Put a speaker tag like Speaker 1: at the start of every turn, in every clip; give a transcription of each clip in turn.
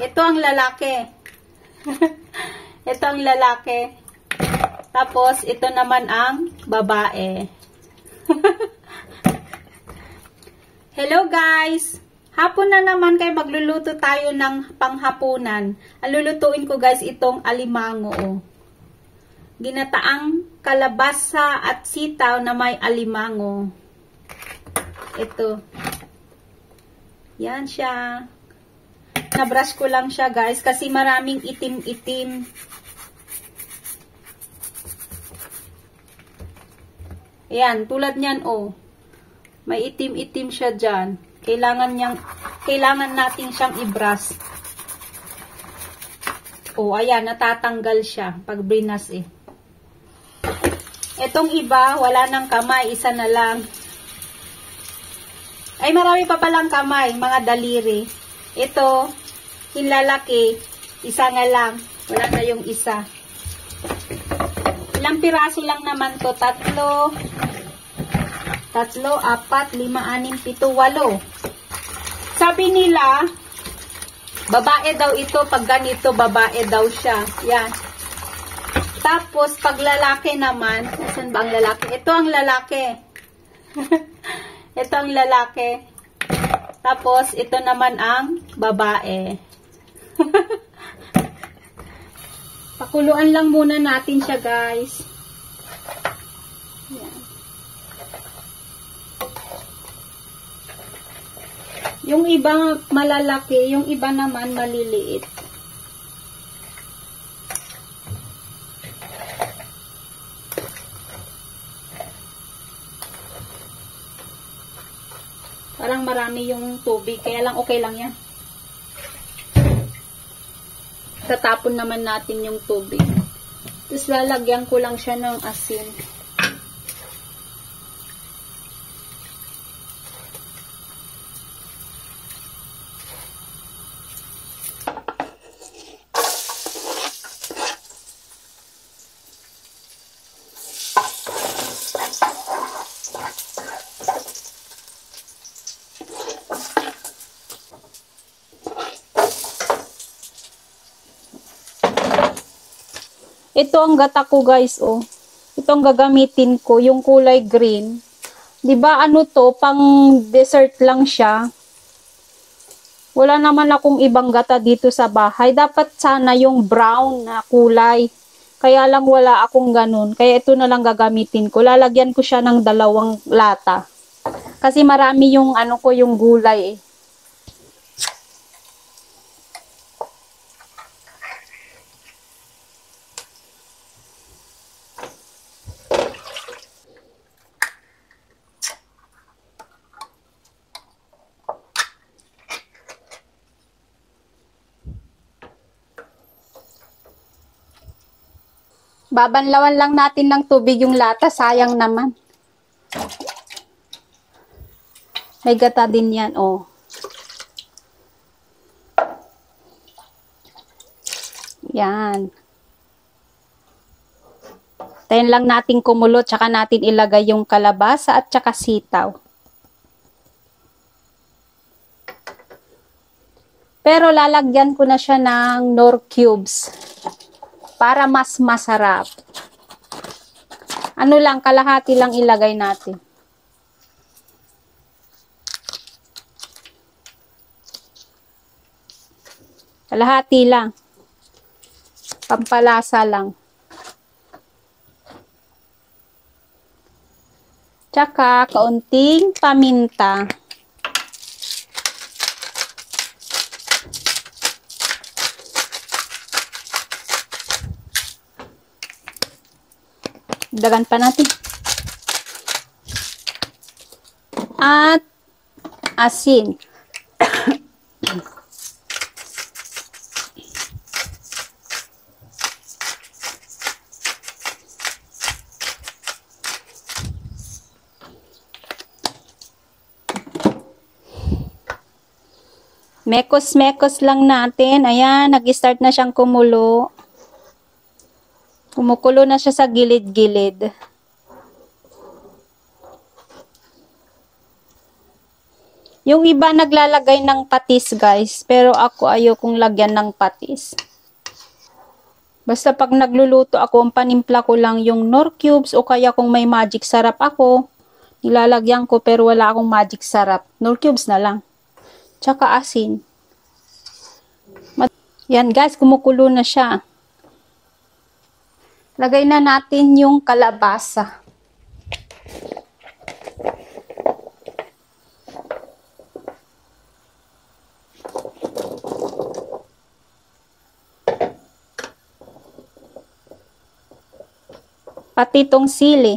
Speaker 1: Ito ang lalaki. Ito ang lalaki. Tapos, ito naman ang babae. Hello guys! Hapon na naman kay magluluto tayo ng panghapunan. Ang lulutuin ko guys, itong alimango. Oh. Ginataang kalabasa at sitaw na may alimango. Ito. Yan siya. Nabrush ko lang siya guys kasi maraming itim-itim. Ayan, tulad niyan oh. May itim-itim siya dyan. Kailangan natin siyang i-brush. Oh, ayan, natatanggal siya pag brinas eh. Etong iba, wala nang kamay, isa na lang. Ay, marami pa palang kamay, mga daliri. Ito, yung lalaki, isa na lang. Wala na yung isa. Ilang piraso lang naman to? 3, 4, 5, 6, 7, 8. Sabi nila, babae daw ito. Pag ganito, babae daw siya. Yan. Tapos, pag lalaki naman, saan ba ang lalaki? Ito ang lalaki. Ito ang lalaki. Tapos, ito naman ang babae. Pakuluan lang muna natin siya, guys. Yan. Yung iba malalaki, yung iba naman maliliit. Parang marami yung tubig, kaya lang okay lang yan. Tatapon naman natin yung tubig. Tapos lalagyan ko lang siya ng asin. Ito ang gata ko guys, oh. Ito ang gagamitin ko, yung kulay green. 'Di ba ano to, pang dessert lang siya. Wala naman akong ibang gata dito sa bahay. Dapat sana yung brown na kulay. Kaya lang wala akong ganun. Kaya ito na lang gagamitin ko. Lalagyan ko siya ng 2 lata. Kasi marami yung ano ko, yung gulay eh. Babanlawan lang natin ng tubig yung lata, sayang naman. May gata din yan, oh. Yan. Tayin lang natin kumulo, tsaka natin ilagay yung kalabasa at tsaka sitaw. Pero lalagyan ko na siya ng Knorr cubes. Para mas masarap. Ano lang, kalahati lang ilagay natin. Kalahati lang. Pampalasa lang. Tsaka, kaunting paminta. Dagan pa natin. At asin. Mekos-mekos lang natin. Ayan, nag-start na siyang kumulo. Kumukulo na siya sa Yung iba naglalagay ng patis, guys. Pero ako ayokong lagyan ng patis. Basta pag nagluluto ako, ang panimpla ko lang yung Knorr cubes o kaya kung may magic sarap ako, nilalagyan ko pero wala akong magic sarap. Knorr cubes na lang. Tsaka asin. Yan guys, kumukulo na siya. Lagay na natin yung kalabasa. Pati itong sili.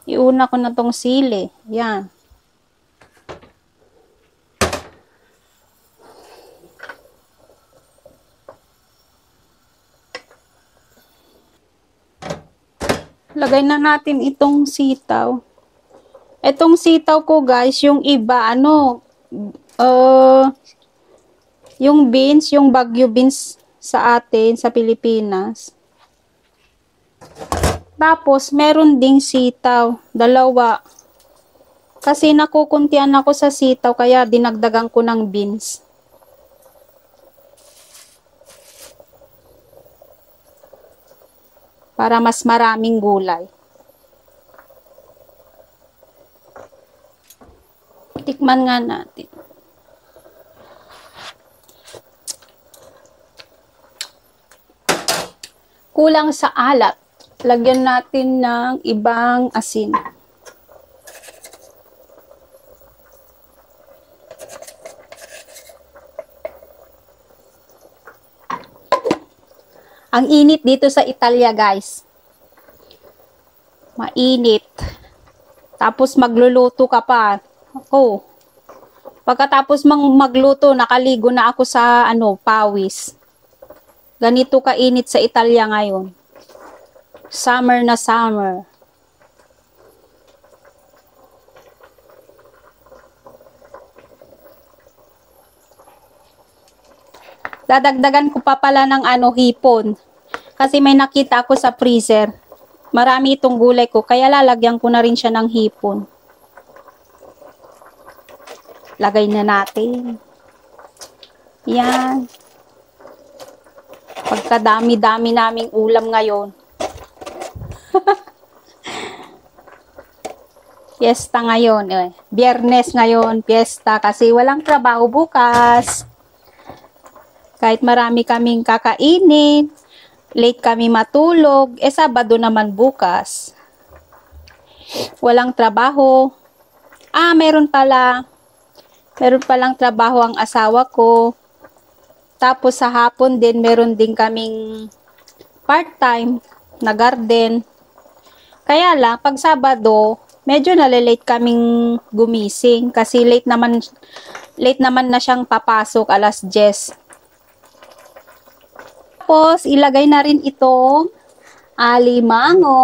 Speaker 1: Iuna ko na itong sili. Yan. Lagay na natin itong sitaw. Itong sitaw ko guys, yung iba, yung beans, yung Baguio beans sa atin, sa Pilipinas. Tapos, meron ding sitaw. Dalawa. Kasi nakukuntian ako sa sitaw, kaya dinagdagan ko ng beans. Para mas maraming gulay. Tikman nga natin. Kulang sa alat. Lagyan natin ng ibang asin. Ang init dito sa Italia, guys. Mainit. Tapos magluluto ka pa. Oh. Pagkatapos magluto, nakaligo na ako sa pawis. Ganito kainit sa Italia ngayon. Summer na summer. Dadagdagan ko pa pala ng hipon. Kasi may nakita ako sa freezer. Marami itong gulay ko, kaya lalagyan ko na rin siya ng hipon. Lagay na natin. Yan. Pagkadami-dami naming ulam ngayon. Fiesta ngayon. Biyernes ngayon, fiesta. Kasi walang trabaho bukas. Kahit marami kaming kakainin, late kami matulog, Sabado naman bukas. Walang trabaho. Meron palang trabaho ang asawa ko. Tapos sa hapon din, meron din kaming part-time na garden. Kaya lang, pag Sabado, medyo nalilate kaming gumising. Kasi late naman na siyang papasok, 10:00. Tapos, ilagay na rin itong alimango.